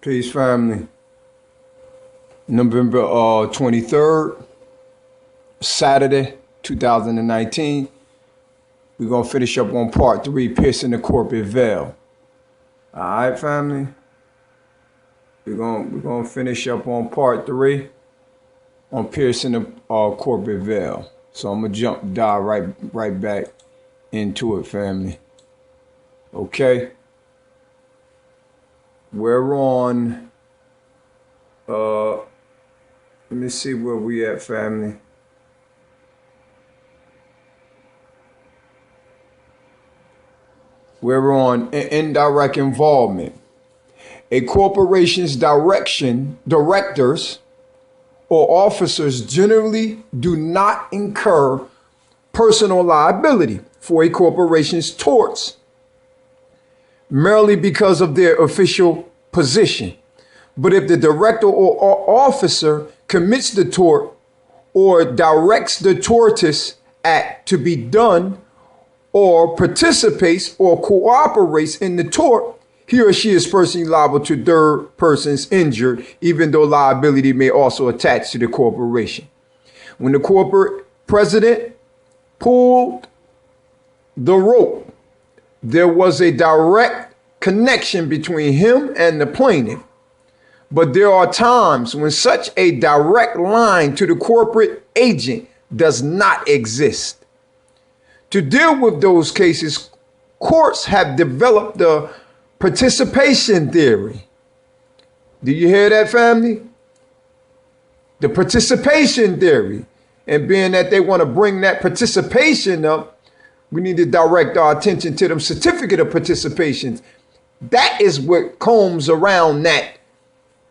Peace, family. November 23rd, Saturday, 2019. We're going to finish up on part 3, piercing the corporate veil. All right, family. We're going to finish up on part 3 on piercing the corporate veil. So I'm going to dive right back into it, family. Okay. We're on, let me see where we at, family. We're on indirect involvement. A corporation's directors or officers generally do not incur personal liability for a corporation's torts merely because of their official position. But if the director or officer commits the tort or directs the tortious act to be done or participates or cooperates in the tort, he or she is personally liable to third persons injured, even though liability may also attach to the corporation. When the corporate president pulled the rope, there was a direct connection between him and the plaintiff. But there are times when such a direct line to the corporate agent does not exist. To deal with those cases, courts have developed the participation theory. Do you hear that, family? The participation theory. And being that they want to bring that participation up, we need to direct our attention to them certificate of participations. That is what combs around that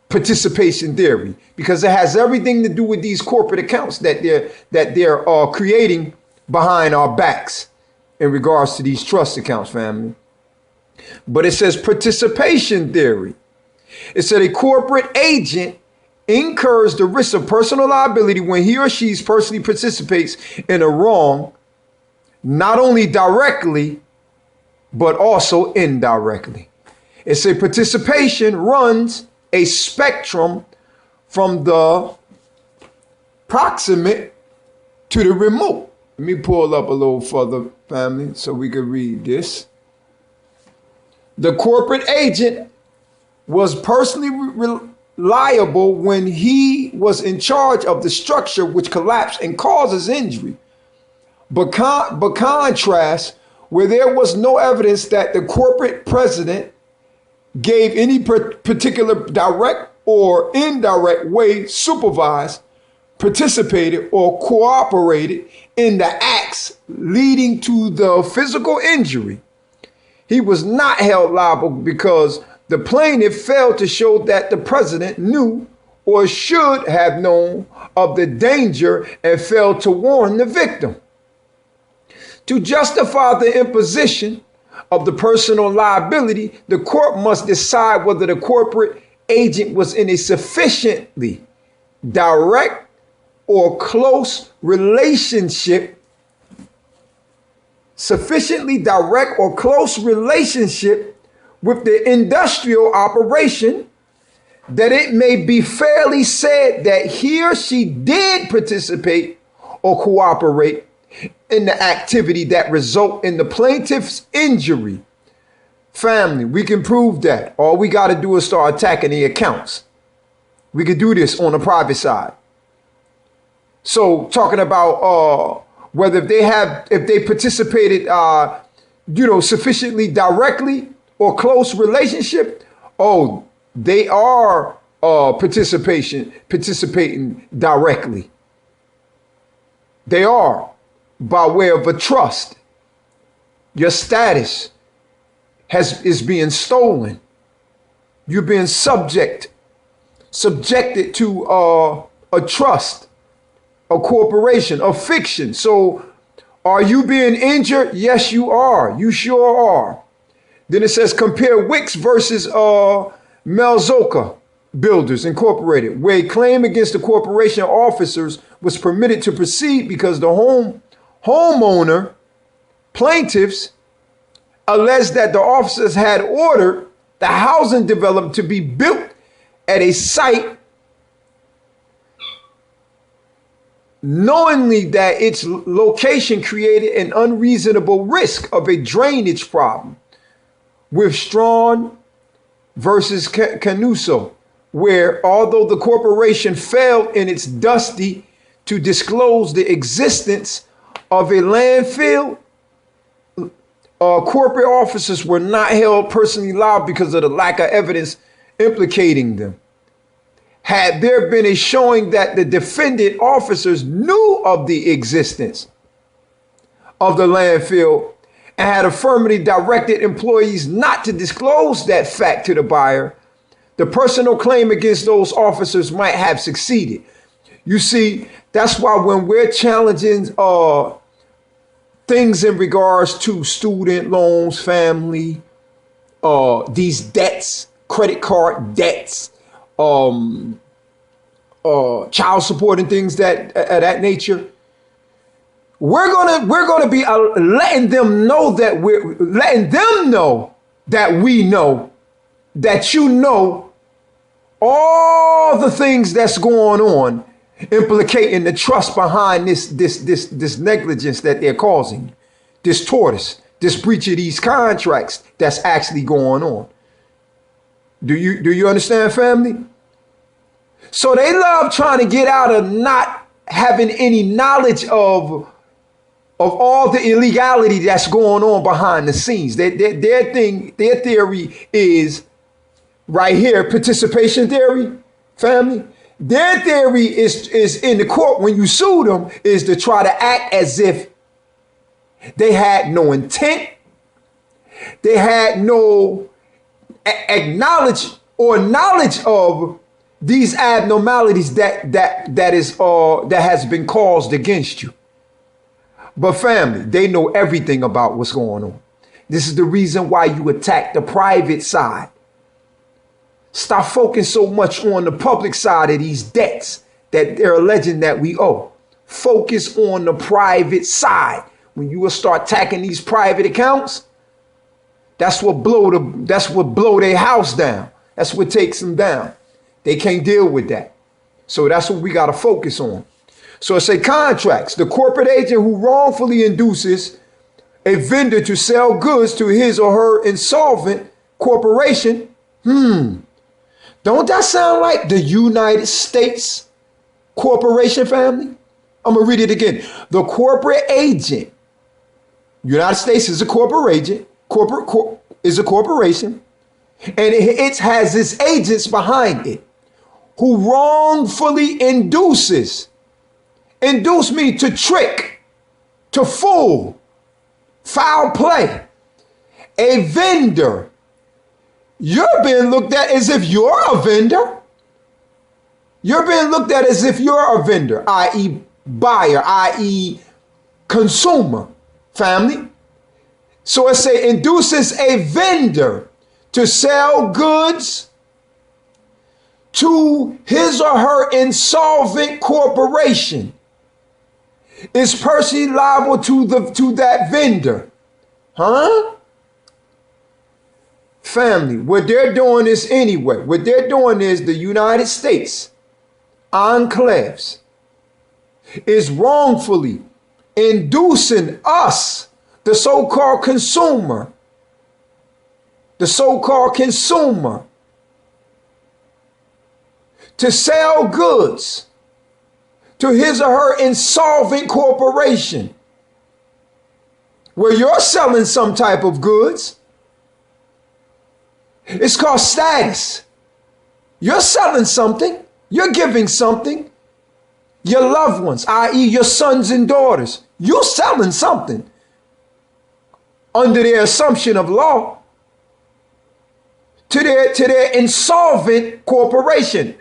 participation theory, because it has everything to do with these corporate accounts that they're creating behind our backs in regards to these trust accounts, family. But it says participation theory. It said a corporate agent incurs the risk of personal liability when he or she personally participates in a wrong, not only directly, but also indirectly. It says participation runs a spectrum from the proximate to the remote. Let me pull up a little further, family, so we can read this. The corporate agent was personally liable when he was in charge of the structure which collapsed and causes injury. But contrast, where there was no evidence that the corporate president gave any particular direct or indirect way supervised, participated, or cooperated in the acts leading to the physical injury, he was not held liable because the plaintiff failed to show that the president knew or should have known of the danger and failed to warn the victim. To justify the imposition of the personal liability, the court must decide whether the corporate agent was in a sufficiently direct or close relationship with the industrial operation, that it may be fairly said that he or she did participate or cooperate in the activity that result in the plaintiff's injury. Family, we can prove that. All we got to do is start attacking the accounts. We could do this on the private side. So talking about whether if they participated, sufficiently directly or close relationship, they are participating directly. They are. By way of a trust. Your status is being stolen. You're being subjected to a trust, a corporation, a fiction. So are you being injured? Yes, you are. You sure are. Then it says compare Wicks versus Melzoka Builders Incorporated, where a claim against the corporation officers was permitted to proceed because the homeowner plaintiffs alleged that the officers had ordered the housing development to be built at a site knowingly that its location created an unreasonable risk of a drainage problem, with Strawn versus Canuso, where although the corporation failed in its duty to disclose the existence of a landfill, corporate officers were not held personally liable because of the lack of evidence implicating them. Had there been a showing that the defendant officers knew of the existence of the landfill and had affirmatively directed employees not to disclose that fact to the buyer, the personal claim against those officers might have succeeded. You see, that's why when we're challenging things in regards to student loans, family, these debts, credit card debts, child support and things that nature, we're gonna be letting them know that we know that you know all the things that's going on, implicating the trust behind this negligence that they're causing, this tortoise, this breach of these contracts that's actually going on. Do you understand, family? So they love trying to get out of not having any knowledge of all the illegality that's going on behind the scenes. Their theory is right here, participation theory, family. Their theory is in the court when you sue them is to try to act as if they had no intent, they had no knowledge of these abnormalities that has been caused against you. But family, they know everything about what's going on. This is the reason why you attack the private side. Stop focusing so much on the public side of these debts that they're alleging that we owe. Focus on the private side. When you will start attacking these private accounts, that's what blow their house down. That's what takes them down. They can't deal with that. So that's what we got to focus on. So it's a contracts. The corporate agent who wrongfully induces a vendor to sell goods to his or her insolvent corporation. Don't that sound like the United States corporation, family? I'm going to read it again. The corporate agent, United States is a corporation, is a corporation, and it has its agents behind it who wrongfully induce me to trick, to fool, foul play, a vendor. You're being looked at as if you're a vendor. You're being looked at as if you're a vendor, i.e. buyer, i.e. consumer, family. So it say induces a vendor to sell goods to his or her insolvent corporation. Is personally liable to that vendor. Family, what they're doing is anyway, what they're doing is the United States enclaves is wrongfully inducing us, the so-called consumer, to sell goods to his or her insolvent corporation, where you're selling some type of goods. It's called status. You're selling something. You're giving something. Your loved ones, i.e. your sons and daughters, you're selling something under their assumption of law to their insolvent corporation.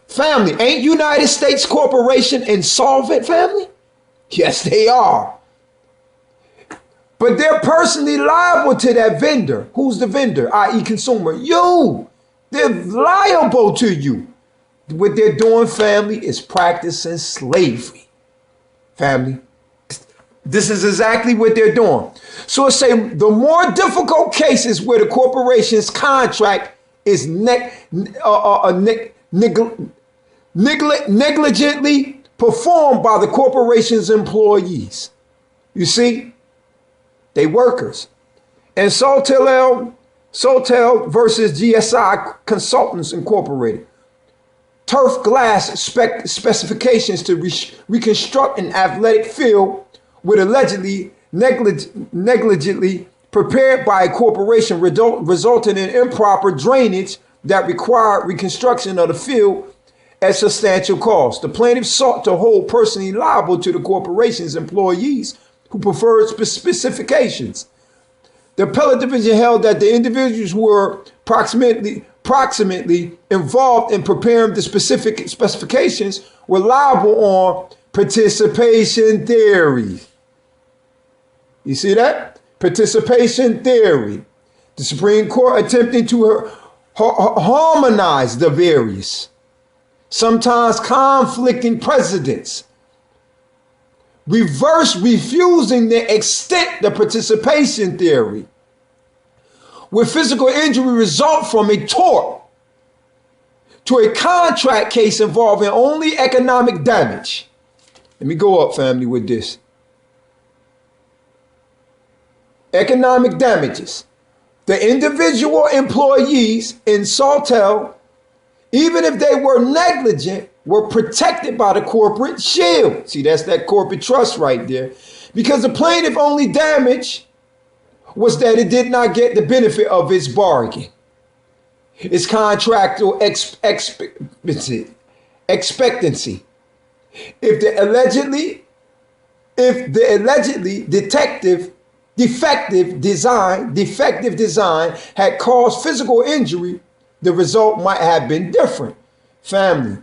Family, ain't United States corporation insolvent, family? Yes, they are. But they're personally liable to that vendor. Who's the vendor? I.e. consumer. You. They're liable to you. What they're doing, family, is practicing slavery. Family. This is exactly what they're doing. So it's say the more difficult cases where the corporation's contract is negligently performed by the corporation's employees. You see, they workers. And Sotel versus GSI Consultants Incorporated. Turf glass specifications to reconstruct an athletic field with allegedly negligently prepared by a corporation resulting in improper drainage that required reconstruction of the field at substantial cost. The plaintiff sought to hold personally liable to the corporation's employees who preferred specifications. The appellate division held that the individuals who were proximately involved in preparing the specific specifications were liable on participation theory. You see that? Participation theory. The Supreme Court attempting to harmonize the various, sometimes conflicting precedents, refusing the extent the participation theory, where physical injury result from a tort, to a contract case involving only economic damage. Let me go up, family, with this. Economic damages. The individual employees in Sotel, even if they were negligent, were protected by the corporate shield. See, that's that corporate trust right there. Because the plaintiff only damage was that it did not get the benefit of its bargain, its contractual expectancy. If the allegedly defective design had caused physical injury, the result might have been different. Family,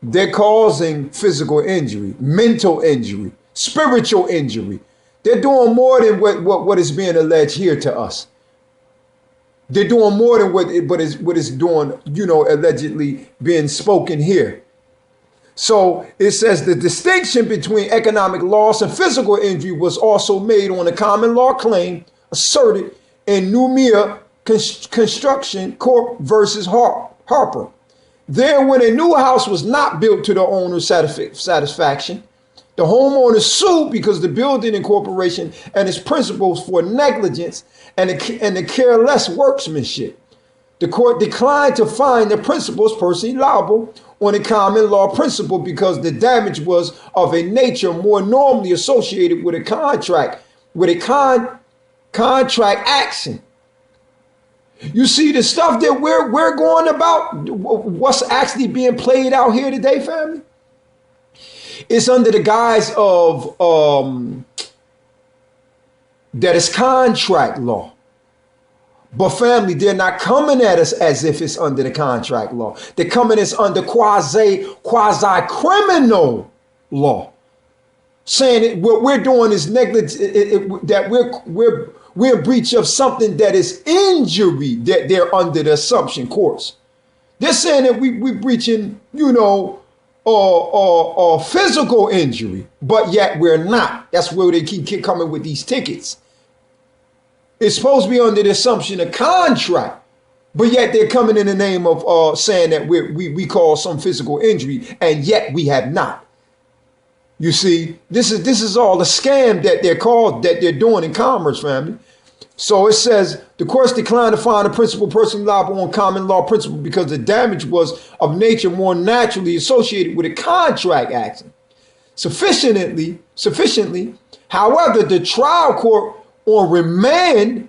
they're causing physical injury, mental injury, spiritual injury. They're doing more than what is being alleged here to us. They're doing more than what is doing, allegedly being spoken here. So it says the distinction between economic loss and physical injury was also made on a common law claim asserted in Numia Construction Corp versus Harper. There, when a new house was not built to the owner's satisfaction, the homeowner sued because the building incorporation and its principals for negligence and the careless workmanship. The court declined to find the principals personally liable on a common law principle because the damage was of a nature more normally associated with a contract action. You see the stuff that we're going about, what's actually being played out here today, family? It's under the guise of that it's contract law. But family, they're not coming at us as if it's under the contract law. They're coming at us under quasi-criminal law, saying that what we're doing is negligence, that we're in breach of something that is injury that they're under the assumption course. They're saying that we're breaching, physical injury, but yet we're not. That's where they keep coming with these tickets. It's supposed to be under the assumption of contract, but yet they're coming in the name of saying that we cause some physical injury, and yet we have not. You see, this is all a scam that they're doing in commerce, family. So it says the courts declined to find a principal personally liable on common law principle because the damage was of nature more naturally associated with a contract action. Sufficiently, however, the trial court on remand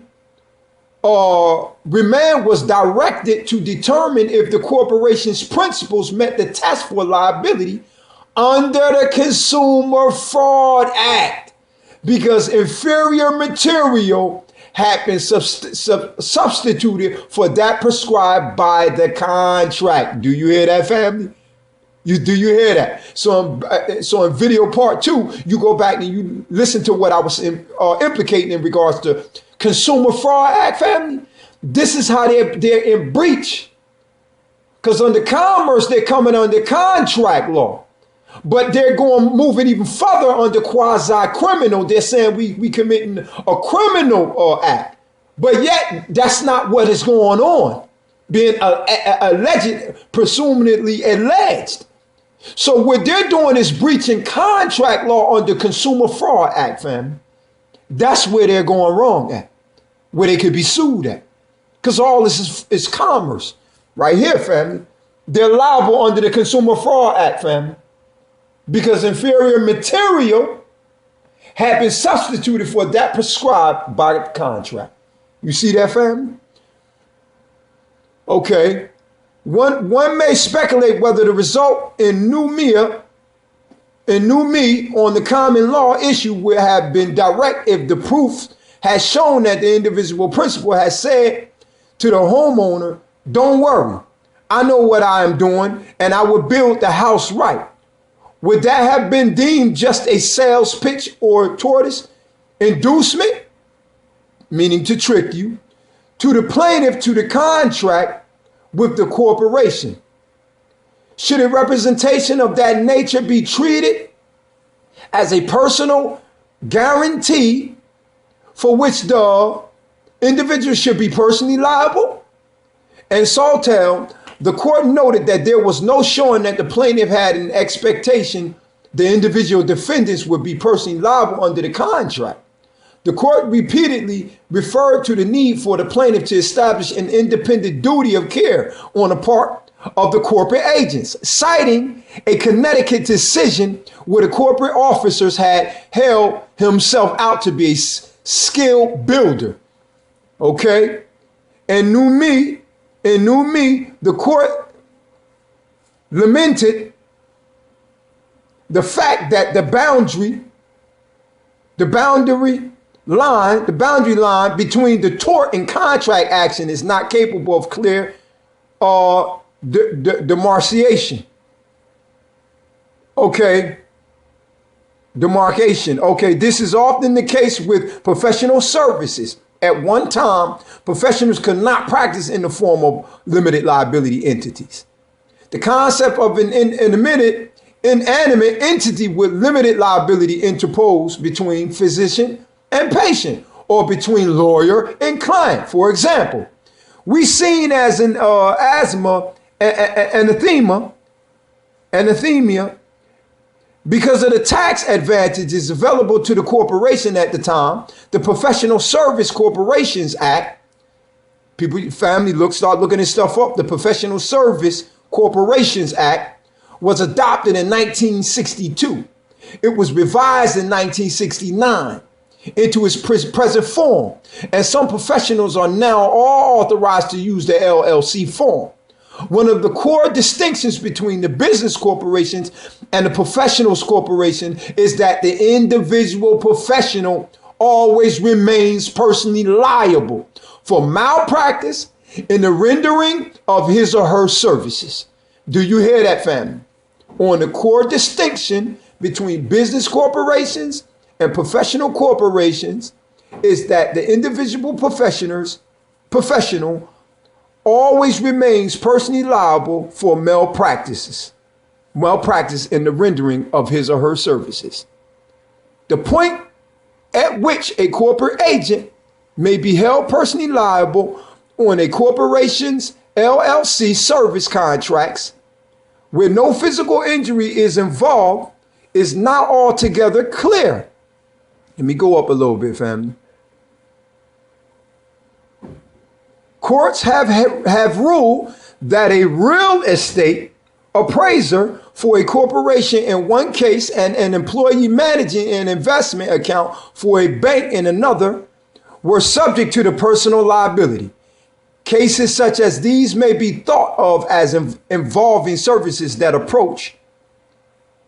was directed to determine if the corporation's principles met the test for liability under the Consumer Fraud Act, because inferior material had been substituted for that prescribed by the contract. Do you hear that, family? Do you hear that? So in video part 2, you go back and you listen to what I was implicating in regards to Consumer Fraud Act, family. This is how they're in breach. Because under commerce, they're coming under contract law. But they're moving even further under quasi-criminal. They're saying we committing a criminal act. But yet, that's not what is going on. being alleged, presumably alleged. So what they're doing is breaching contract law under Consumer Fraud Act, fam. That's where they're going wrong at, where they could be sued at. Because all this is commerce. Right here, family. They're liable under the Consumer Fraud Act, family. Because inferior material had been substituted for that prescribed by the contract. You see that, family? Okay. One may speculate whether the result in new me on the common law issue would have been direct if the proof has shown that the individual principal has said to the homeowner, don't worry, I know what I am doing and I will build the house right. Would that have been deemed just a sales pitch or tortoise inducement, meaning to trick you, to the plaintiff to the contract with the corporation? Should a representation of that nature be treated as a personal guarantee for which the individual should be personally liable? And Saltel, the court noted that there was no showing that the plaintiff had an expectation the individual defendants would be personally liable under the contract. The court repeatedly referred to the need for the plaintiff to establish an independent duty of care on the part of the corporate agents, citing a Connecticut decision where the corporate officers had held himself out to be a skilled builder. Okay? And New Me, the court lamented the fact that the boundary line between the tort and contract action is not capable of clear demarcation. Okay. Demarcation. Okay. This is often the case with professional services. At one time, professionals could not practice in the form of limited liability entities. The concept of an inanimate entity with limited liability interposed between physician and patient, or between lawyer and client. For example, we seen as an asthma anathema, because of the tax advantages available to the corporation at the time. The Professional Service Corporations Act, start looking this stuff up. The Professional Service Corporations Act was adopted in 1962. It was revised in 1969 into its present form, and some professionals are now all authorized to use the LLC form. One of the core distinctions between the business corporations and the professionals corporation is that the individual professional always remains personally liable for malpractice in the rendering of his or her services. Do you hear that, family? On the core distinction between business corporations and professional corporations is that the individual professional always remains personally liable for malpractice in the rendering of his or her services. The point at which a corporate agent may be held personally liable on a corporation's LLC service contracts where no physical injury is involved is not altogether clear. Let me go up a little bit, family. Courts have ruled that a real estate appraiser for a corporation in one case and an employee managing an investment account for a bank in another were subject to the personal liability. Cases such as these may be thought of as involving services that approach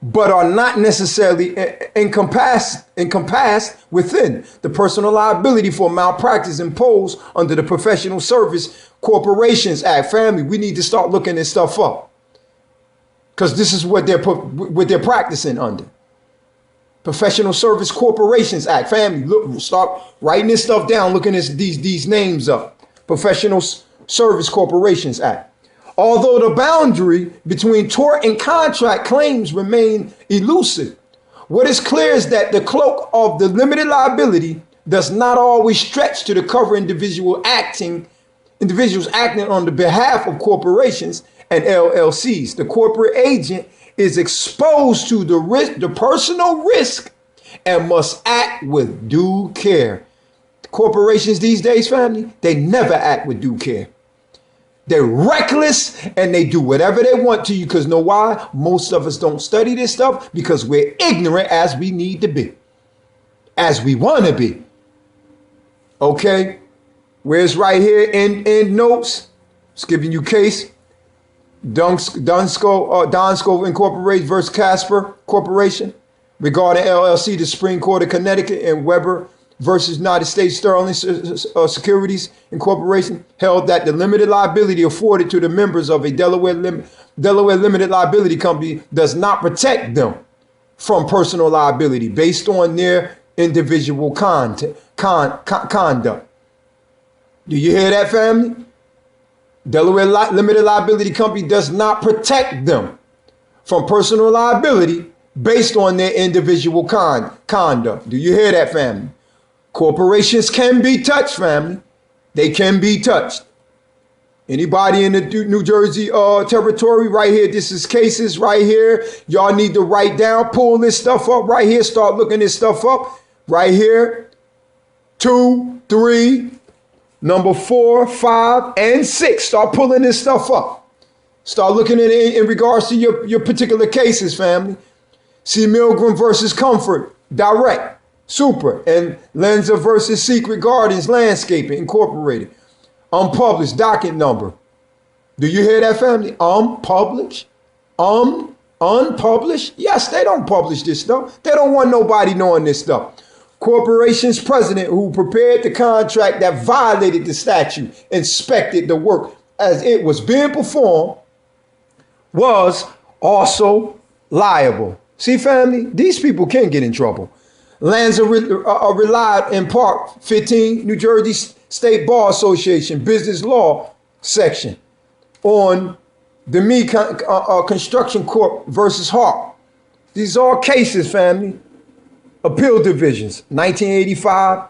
but are not necessarily encompassed within the personal liability for malpractice imposed under the Professional Service Corporations Act. Family, we need to start looking this stuff up, because this is what they're practicing under. Professional Service Corporations Act. Family, look, start writing this stuff down, looking these names up. Professional Service Corporations Act. Although the boundary between tort and contract claims remain elusive, what is clear is that the cloak of the limited liability does not always stretch to the cover individual acting individuals acting on the behalf of corporations and LLCs. The corporate agent is exposed to the risk, the personal risk, and must act with due care. Corporations these days, family, they never act with due care. They're reckless and they do whatever they want to you because know why? Most of us don't study this stuff because we're ignorant as we need to be, as we want to be. Okay? Where's right here in notes? It's giving you case. Donsko Incorporated versus Casper Corporation regarding LLC, the Supreme Court of Connecticut, and Weber versus United States Sterling Securities Incorporation held that the limited liability afforded to the members of a Delaware limited liability company does not protect them from personal liability based on their individual conduct. Do you hear that, family? Delaware limited liability company does not protect them from personal liability based on their individual conduct. Do you hear that, family? Corporations can be touched, family. They can be touched. Anybody in the New Jersey territory right here, this is cases right here. Y'all need to write down, pull this stuff up right here. Start looking this stuff up right here. 2, 3, number 4, 5, and 6. Start pulling this stuff up. Start looking at it in regards to your particular cases, family. See Milgram versus Comfort, Direct. Super, and Lenza versus Secret Gardens Landscaping Incorporated. Unpublished docket number. Do you hear that, family? Unpublished? Unpublished? Yes, they don't publish this stuff. They don't want nobody knowing this stuff. Corporation's president who prepared the contract that violated the statute, inspected the work as it was being performed, was also liable. See, family, these people can get in trouble. Lanza relied in part 15 New Jersey State Bar Association Business Law section on the Construction Corp versus Hart. These are all cases, family. Appeal divisions, 1985,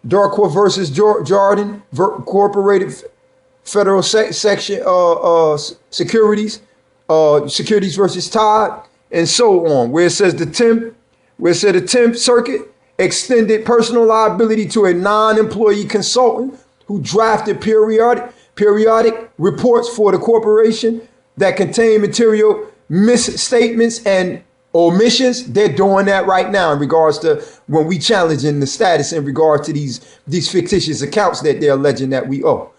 Darcourt versus Jordan Incorporated Federal Section Securities, Securities versus Todd, and so on, where it says the 10th Circuit extended personal liability to a non-employee consultant who drafted periodic reports for the corporation that contain material misstatements and omissions. They're doing that right now in regards to when we challenging the status in regards to these fictitious accounts that they're alleging that we owe.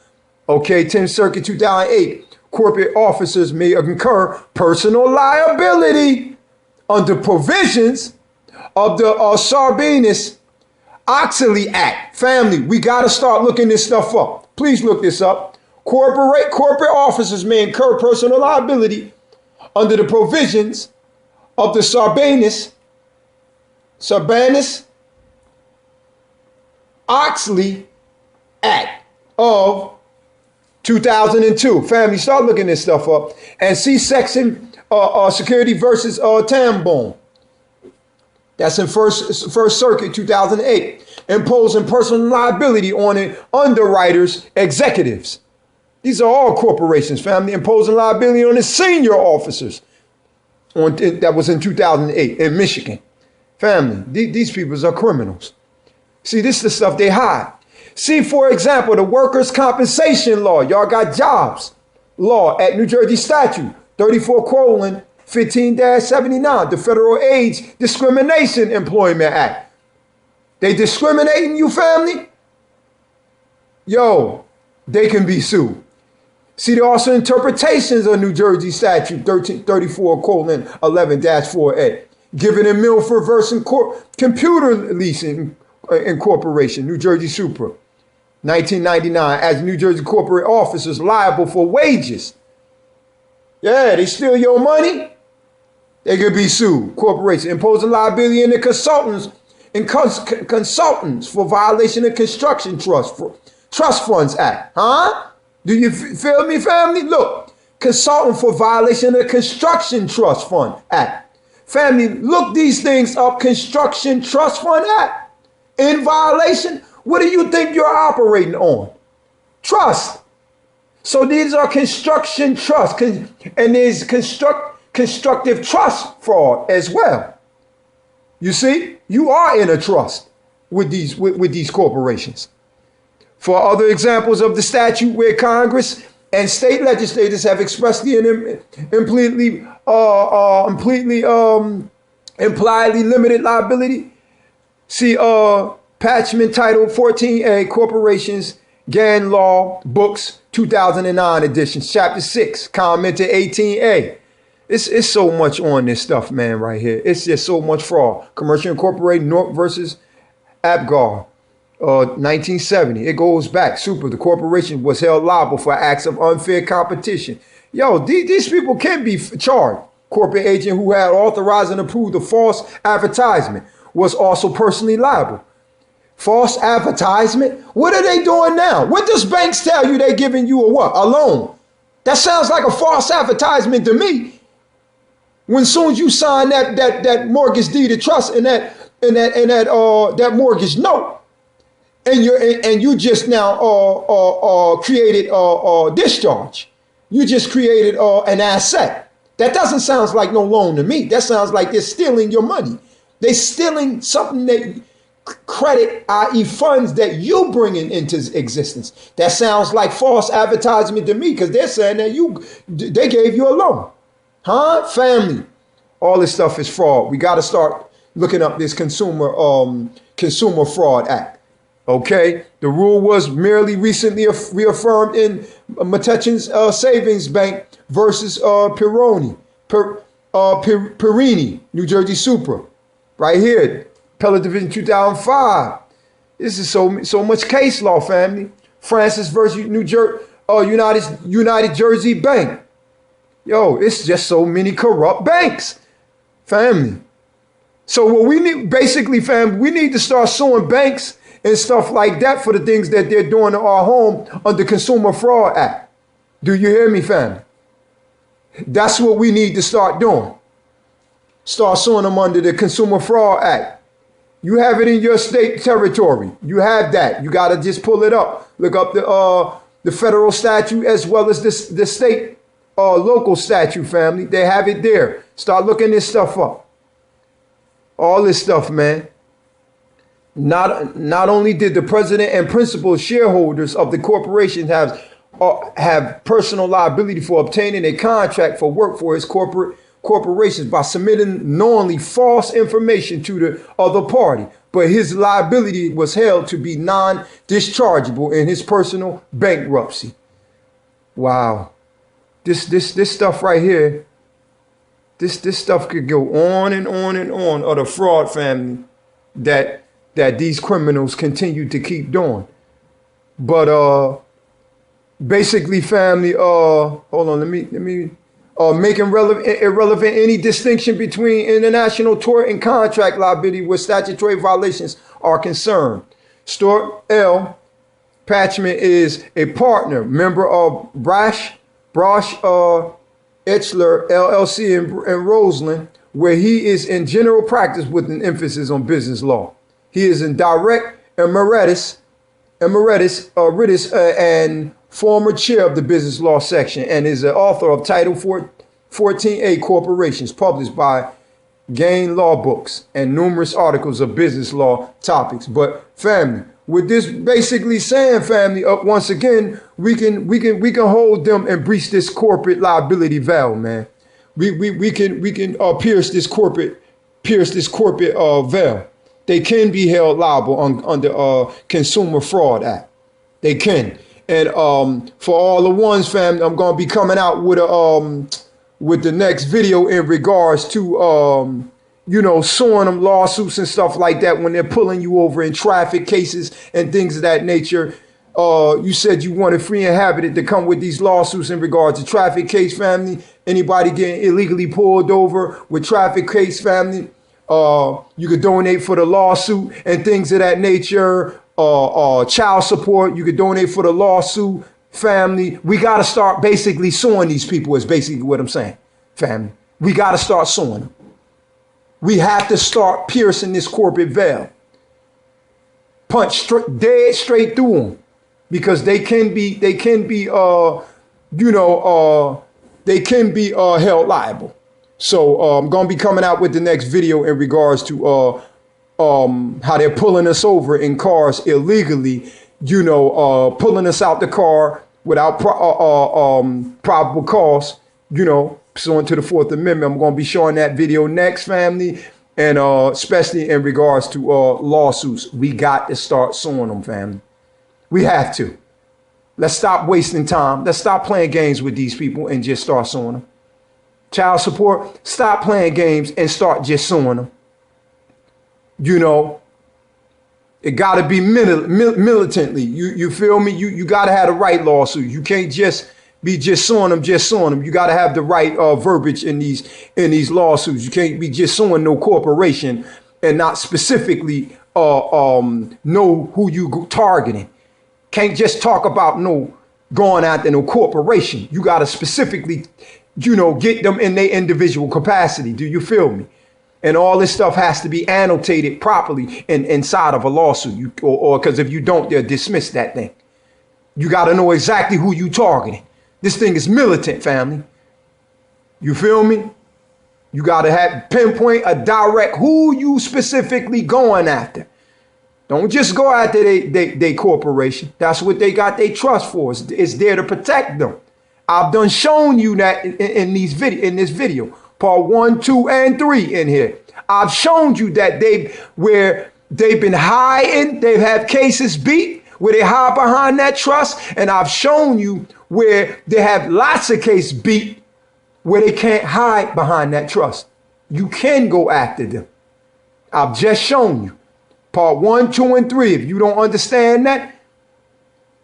Okay, 10th Circuit 2008, corporate officers may incur personal liability under provisions of the Sarbanes-Oxley Act. Family, we got to start looking this stuff up. Please look this up. Corporate officers may incur personal liability under the provisions of the Sarbanes-Oxley Act of 2002. Family, start looking this stuff up and see section security versus Tambone. That's in First Circuit 2008, imposing personal liability on underwriters, executives. These are all corporations, family, imposing liability on the senior officers. That was in 2008 in Michigan. Family, these people are criminals. See, this is the stuff they hide. See, for example, the workers' compensation law. Y'all got jobs law at New Jersey statute 34:15-79, the Federal Age Discrimination Employment Act. They discriminating you, family? Yo, they can be sued. See, there are also interpretations of New Jersey statute 34:11-4A, given in Milford versus Computer Leasing Incorporation, New Jersey Supra, 1999, as New Jersey corporate officers liable for wages. Yeah, they steal your money, they could be sued. Corporation imposing liability in the consultants for violation of Construction Trust Funds Act. Huh? Do you feel me, family? Look, consultant for violation of the Construction Trust Fund Act. Family, look these things up. Construction Trust Fund Act. In violation, what do you think you're operating on? Trust. So these are construction trusts, and there's constructive trust fraud as well. You see, you are in a trust with these corporations. For other examples of the statute where Congress and state legislators have expressly and impliedly limited liability, see Patchman Title 14A, Corporations, Gann Law, Books, 2009 edition, Chapter 6, Comment to 18A. It's so much on this stuff, man, right here. It's just so much fraud. Commercial Incorporated, North versus Apgar, 1970. It goes back. The corporation was held liable for acts of unfair competition. Yo, these people can be charged. Corporate agent who had authorized and approved a false advertisement was also personally liable. False advertisement? What are they doing now? What does banks tell you? They giving you a what? A loan. That sounds like a false advertisement to me. When soon as you sign that mortgage deed of trust and that mortgage note, and you just now created discharge. You just created an asset. That doesn't sound like no loan to me. That sounds like they're stealing your money. They're stealing something that credit, i.e. funds that you bringing into existence. That sounds like false advertisement to me because they're saying that they gave you a loan. Huh? Family. All this stuff is fraud. We got to start looking up this Consumer Fraud Act. Okay? The rule was merely recently reaffirmed in Metuchen's Savings Bank versus Perini, New Jersey Supra. Right here. Appellate Division 2005. This is so much case law, family. Francis versus United Jersey Bank. Yo, it's just so many corrupt banks, family. So what we need, basically, family, we need to start suing banks and stuff like that for the things that they're doing to our home under Consumer Fraud Act. Do you hear me, family? That's what we need to start doing. Start suing them under the Consumer Fraud Act. You have it in your state territory. You have that. You got to just pull it up. Look up the federal statute as well as the state local statute, family. They have it there. Start looking this stuff up. All this stuff, man. Not only did the president and principal shareholders of the corporation have personal liability for obtaining a contract for work for his corporations by submitting knowingly false information to the other party, but his liability was held to be non-dischargeable in his personal bankruptcy. Wow. This stuff right here, this stuff could go on and on and on of the fraud, family, that these criminals continue to keep doing. But basically, family, hold on, let me making irrelevant any distinction between international tort and contract liability where statutory violations are concerned. Stuart L. Patchman is a partner, member of Brosh Etchler LLC in Roseland, where he is in general practice with an emphasis on business law. He is in direct emeritus and former chair of the business law section, and is the author of Title 14A Corporations, published by Gann Law Books, and numerous articles of business law topics. But family, with this basically saying, family, once again, we can hold them and breach this corporate liability veil, man. We can pierce this corporate veil. They can be held liable under Consumer Fraud Act. They can. And for all the ones, family, I'm gonna be coming out with the next video in regards to suing them, lawsuits and stuff like that when they're pulling you over in traffic cases and things of that nature. You said you wanted Free Inhabited to come with these lawsuits in regards to traffic case, family. Anybody getting illegally pulled over with traffic case, family, you could donate for the lawsuit and things of that nature. Child support, you could donate for the lawsuit, family. We got to start basically suing these people is basically what I'm saying, family. We got to start suing them. We have to start piercing this corporate veil. Punch dead straight through them, because they can be they can be held liable. So I'm going to be coming out with the next video in regards to how they're pulling us over in cars illegally, pulling us out the car without probable cause, pursuant to the Fourth Amendment. I'm going to be showing that video next, family. And especially in regards to lawsuits, we got to start suing them, family. We have to. Let's stop wasting time. Let's stop playing games with these people and just start suing them. Child support, stop playing games and start just suing them. It got to be militantly. You feel me? You got to have the right lawsuit. You can't just be just suing them. You got to have the right verbiage in these lawsuits. You can't be just suing no corporation and not specifically know who you targeting. Can't just talk about going after no corporation. You got to specifically, get them in their individual capacity. Do you feel me? And all this stuff has to be annotated properly inside of a lawsuit. Or because if you don't, they'll dismiss that thing. You got to know exactly who you targeting. This thing is militant, family. You feel me? You got to pinpoint a direct who you specifically going after. Don't just go after they corporation. That's what they got their trust for. It's there to protect them. I've done shown you that in this video, part 1, 2, and 3 in here. I've shown you that where they've been hiding, they've had cases beat, where they hide behind that trust. And I've shown you where they have lots of cases beat, where they can't hide behind that trust. You can go after them. I've just shown you. Part 1, 2, and 3. If you don't understand that,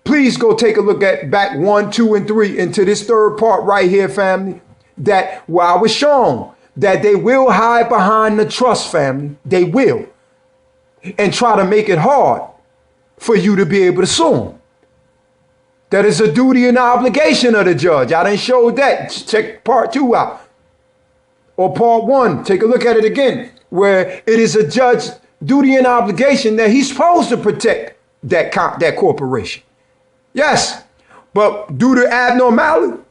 please go take a look at back 1, 2, and 3 into this third part right here, family. That where I was shown that they will hide behind the trust, family. They will. And try to make it hard for you to be able to sue them. That is a duty and obligation of the judge. I didn't show that. Check part 2 out. Or part 1. Take a look at it again. Where it is a judge duty and obligation that he's supposed to protect that corporation. Yes, but due to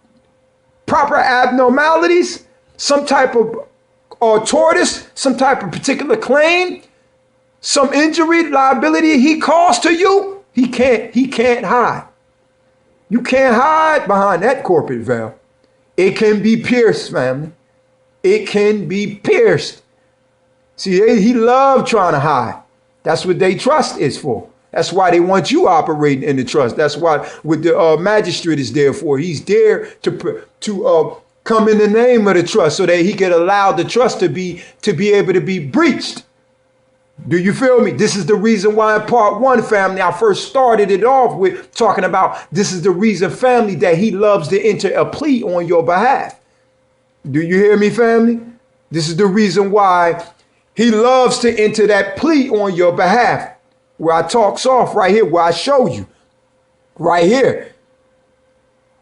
proper abnormalities, some type of tortoise, some type of particular claim, some injury, liability he caused to you, he can't hide. You can't hide behind that corporate veil. It can be pierced, family. It can be pierced. See, he loved trying to hide. That's what they trust is for. That's why they want you operating in the trust. That's why what the magistrate is there for. He's there to come in the name of the trust so that he can allow the trust to be able to be breached. Do you feel me? This is the reason why in part 1, family, I first started it off with talking about this is the reason, family, that he loves to enter a plea on your behalf. Do you hear me, family? This is the reason why he loves to enter that plea on your behalf. Where I talk soft right here, where I show you right here.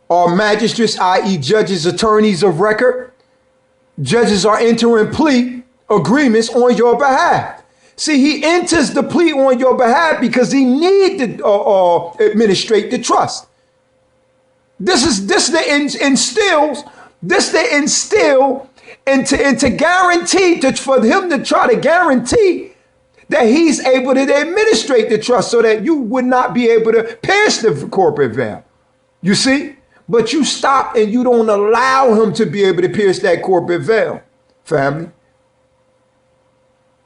Are magistrates, i.e. judges, attorneys of record? Judges are entering plea agreements on your behalf. See, he enters the plea on your behalf because he needs to administrate the trust. This to instill and to guarantee for him to try to guarantee that he's able to administrate the trust so that you would not be able to pierce the corporate veil. You see? But you stop and you don't allow him to be able to pierce that corporate veil, family.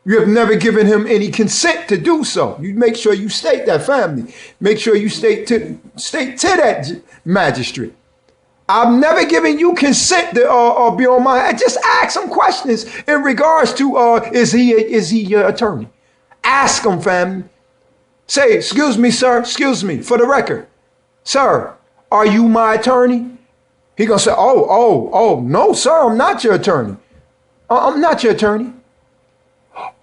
You have never given him any consent to do so. You make sure you state that, family. Make sure you state to that magistrate. I've never given you consent to be on my head. Just ask him questions in regards to is he your attorney? Ask him, family. Say, excuse me, sir. Excuse me, for the record, sir. Are you my attorney? He gonna say, oh, no, sir. I'm not your attorney. I'm not your attorney.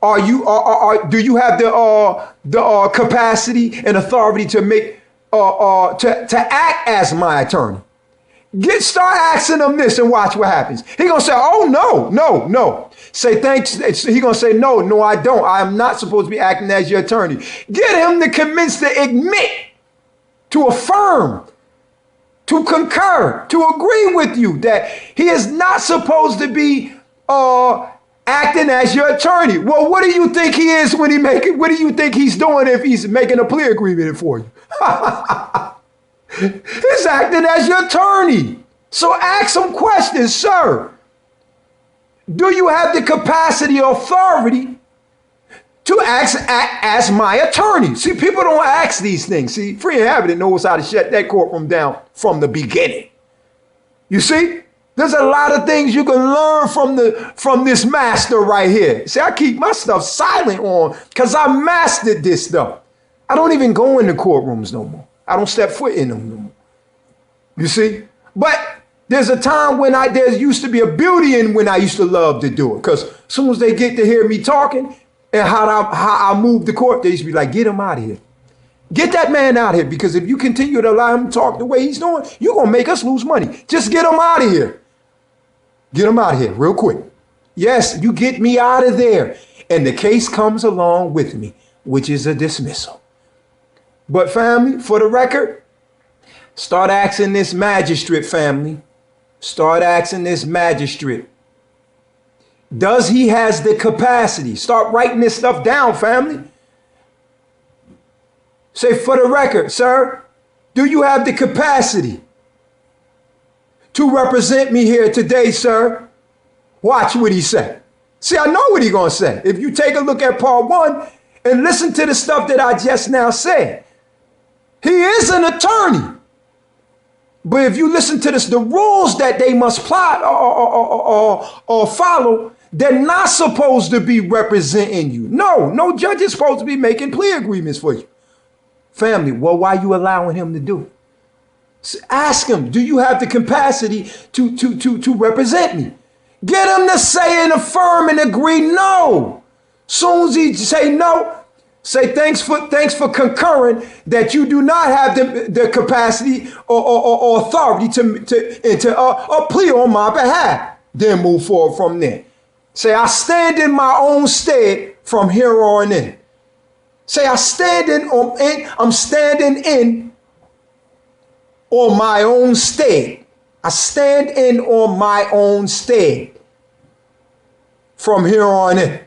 Are you? Do you have the capacity and authority to make to act as my attorney? Start asking him this and watch what happens. He gonna say, oh no. Say thanks. He gonna say no, I don't. I am not supposed to be acting as your attorney. Get him to convince to admit, to affirm, to concur, to agree with you that he is not supposed to be acting as your attorney. Well, what do you think he is when what do you think he's doing if he's making a plea agreement for you? He's acting as your attorney. So ask some questions, sir. Do you have the capacity or authority to act as my attorney? See, people don't ask these things. See, Free and Habitant knows how to shut that courtroom down from the beginning. You see, there's a lot of things you can learn from this master right here. See, I keep my stuff silent on because I mastered this stuff. I don't even go in the courtrooms no more. I don't step foot in them no more. You see, but there's a time when there used to be a beauty in when I used to love to do it. Because as soon as they get to hear me talking and how I move the court, they used to be like, get him out of here. Get that man out of here. Because if you continue to allow him to talk the way he's doing, you're going to make us lose money. Just get him out of here. Get him out of here real quick. Yes, you get me out of there. And the case comes along with me, which is a dismissal. But family, for the record, start asking this magistrate, family. Start asking this magistrate. Does he has the capacity? Start writing this stuff down, family. Say, for the record, sir, do you have the capacity to represent me here today, sir? Watch what he said. See, I know what he's going to say. If you take a look at part 1 and listen to the stuff that I just now said, he is an attorney. But if you listen to the rules that they must plot or follow, they're not supposed to be representing you. No judge is supposed to be making plea agreements for you. Family, well, why are you allowing him to do it? So ask him, do you have the capacity to represent me? Get him to say and affirm and agree no. Soon as he say no, say thanks for concurring that you do not have the capacity or authority to plea on my behalf. Then move forward from there. Say I stand in my own stead from here on in. Say I'm standing in on my own stead. I stand in on my own stead from here on in.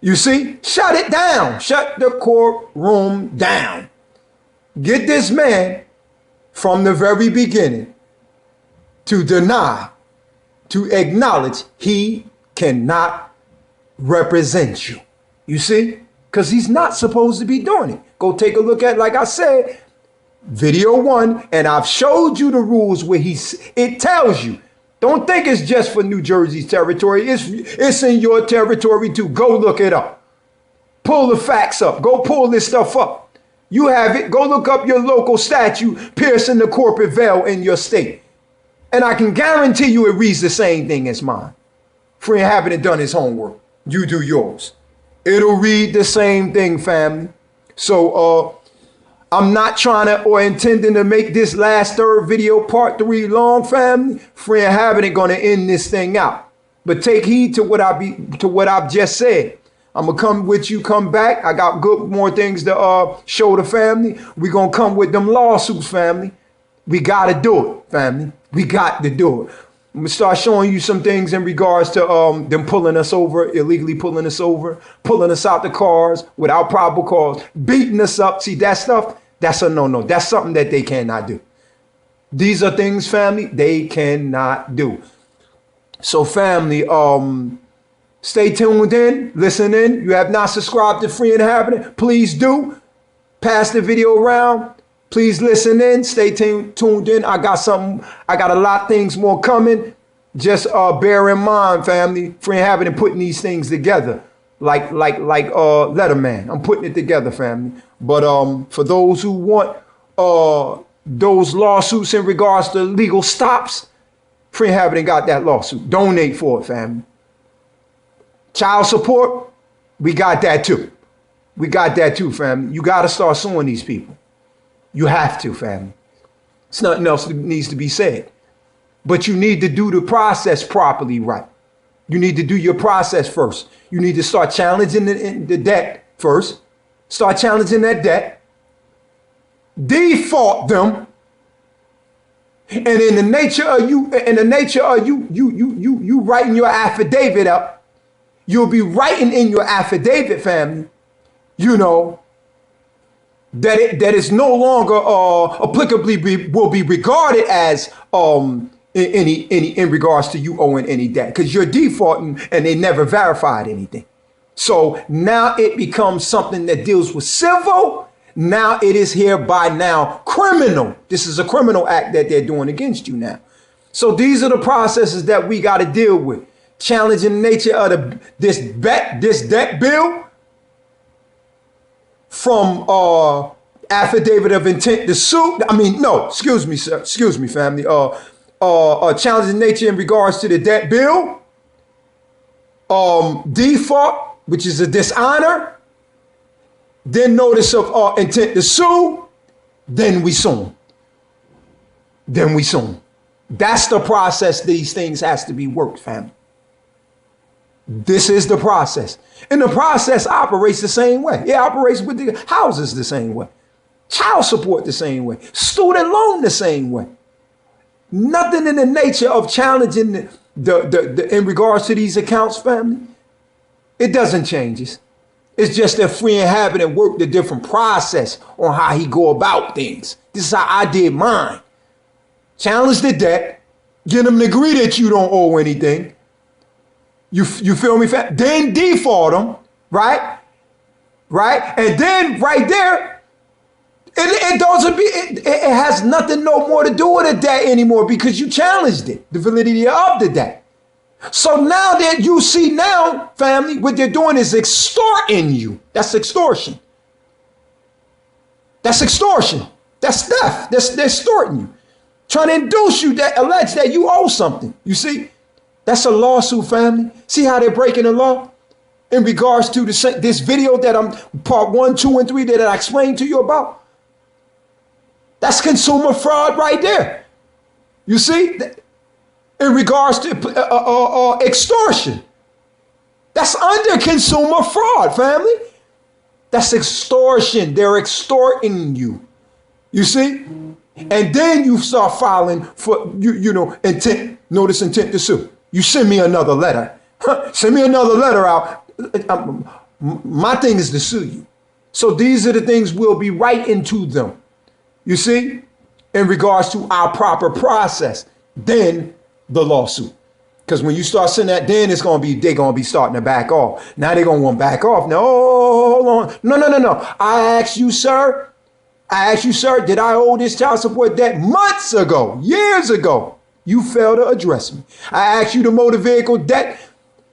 You see, shut it down. Shut the courtroom down. Get this man from the very beginning to deny, to acknowledge he cannot represent you. You see, because he's not supposed to be doing it. Go take a look at, like I said, video 1, and I've showed you the rules where it tells you. Don't think it's just for New Jersey's territory. It's in your territory too. Go look it up. Pull the facts up. Go pull this stuff up. You have it. Go look up your local statute piercing the corporate veil in your state. And I can guarantee you it reads the same thing as mine. Free and Habitant done his homework. You do yours. It'll read the same thing, family. So I'm not trying to or intending to make this last third video part 3 long, family. Free and Habitant gonna end this thing out. But take heed to what I've just said. I'm gonna come with you, come back. I got good more things to show the family. We gonna come with them lawsuits, family. We gotta do it, family. We got to do it. I'm gonna start showing you some things in regards to them pulling us over, illegally pulling us over, pulling us out the cars without probable cause, beating us up. See, that stuff, that's a no-no. That's something that they cannot do. These are things, family, they cannot do. So, family, stay tuned in, listen in. You have not subscribed to Free and Habitant, please do. Pass the video around. Please listen in, stay tuned in. I got a lot of things more coming. Just bear in mind, family, Free and Habitant putting these things together. Like Letterman. I'm putting it together, family. But for those who want those lawsuits in regards to legal stops, Free and Habitant got that lawsuit. Donate for it, family. Child support, we got that too. We got that too, family. You got to start suing these people. You have to, family. It's nothing else that needs to be said. But you need to do the process properly right. You need to do your process first. You need to start challenging the debt first. Start challenging that debt. Default them. And in the nature of you writing your affidavit up, you'll be writing in your affidavit, family, that is no longer applicably will be regarded as in regards to you owing any debt, because you're defaulting and they never verified anything. So now it becomes something that deals with civil. Now it is hereby now criminal. This is a criminal act that they're doing against you now. So these are the processes that we got to deal with. Challenging the nature of this debt bill from affidavit of intent to sue. Excuse me, sir. Excuse me, family. Challenging nature in regards to the debt bill. Default, which is a dishonor. Then notice of intent to sue. Then we sue. That's the process these things has to be worked, family. This is the process. And the process operates the same way. It operates with the houses the same way. Child support the same way. Student loan the same way. Nothing in the nature of challenging the in regards to these accounts, family. It doesn't change it. It's just that free inhabitant worked a different process on how he go about things. This is how I did mine. Challenge the debt. Get them to agree that you don't owe anything. You feel me? Then default them, right? And then right there, it has nothing no more to do with the debt anymore because you challenged it, the validity of the debt. So now that you see now, family, what they're doing is extorting you. That's extortion. That's extortion. That's theft. They're extorting you. Trying to induce you that allege that you owe something. You see? That's a lawsuit, family. See how they're breaking the law? In regards to this video that I'm part 1, 2, and 3 that I explained to you about. That's consumer fraud right there. You see? In regards to extortion. That's under consumer fraud, family. That's extortion. They're extorting you. You see? And then you start filing for, intent, notice intent to sue. You send me another letter. Send me another letter out. My thing is to sue you. So these are the things we'll be writing to them. You see? In regards to our proper process. Then the lawsuit. Because when you start sending that, then they're going to be starting to back off. Now they're going to want to back off. No, hold on. No. I asked you, sir, did I owe this child support debt months ago, years ago? You failed to address me. I asked you the motor vehicle debt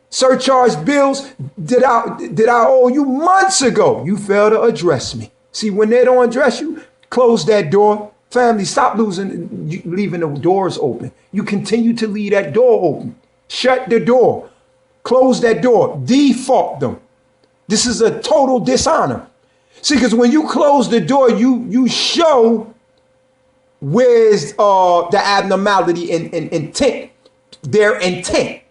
surcharge bills. Did I owe you months ago? You failed to address me. See, when they don't address you, close that door. Family, stop leaving the doors open. You continue to leave that door open. Shut the door. Close that door. Default them. This is a total dishonor. See, because when you close the door, you show where's the abnormality in intent, their intent.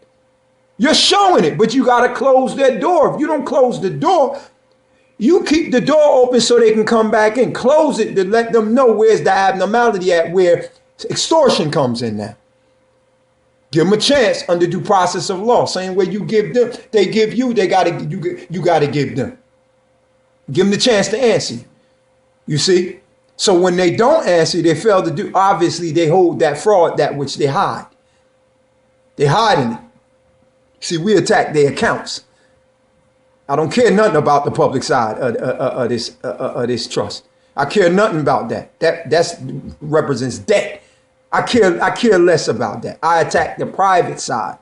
You're showing it, but you got to close that door. If you don't close the door, you keep the door open so they can come back in. Close it to let them know where's the abnormality at, where extortion comes in now. Give them a chance under due process of law. Same way you give them, they give you, you got to give them. Give them the chance to answer you. You see? So when they don't answer, they fail to do, obviously they hold that fraud, that which they hide. They're hiding it. See, we attack their accounts. I don't care nothing about the public side of this trust. I care nothing about that. That represents debt. I care less about that. I attack the private side.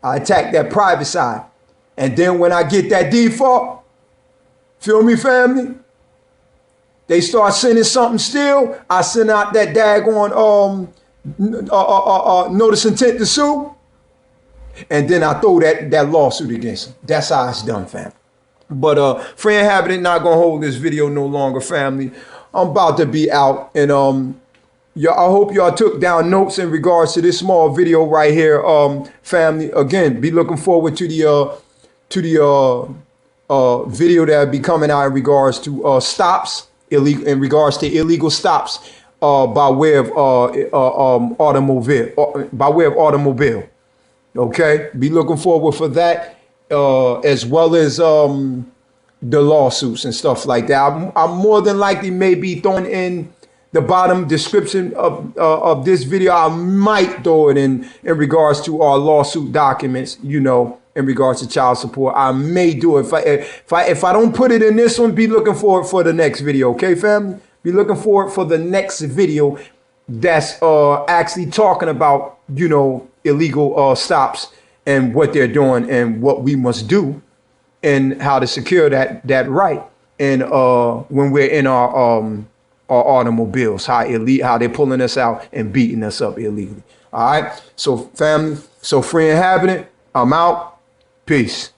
I attack that private side. And then when I get that default, feel me, family? They start sending something still. I send out that daggone notice intent to sue. And then I throw that lawsuit against them. That's how it's done, family. But free inhabitant not gonna hold this video no longer, family. I'm about to be out, and I hope y'all took down notes in regards to this small video right here, family. Again, be looking forward to the video that'll be coming out in regards to stops, in regards to illegal stops by way of automobile. Okay, be looking forward for that, as well as the lawsuits and stuff like that. I'm more than likely maybe throwing in the bottom description of this video. I might throw it in regards to our lawsuit documents, you know, in regards to child support. I may do it. If I don't put it in this one, be looking for it for the next video. Okay, family? Be looking for it for the next video that's actually talking about, you know, illegal stops and what they're doing and what we must do and how to secure that right. And when we're in our automobiles, how they're pulling us out and beating us up illegally. All right. So family, so free and having it. I'm out. Peace.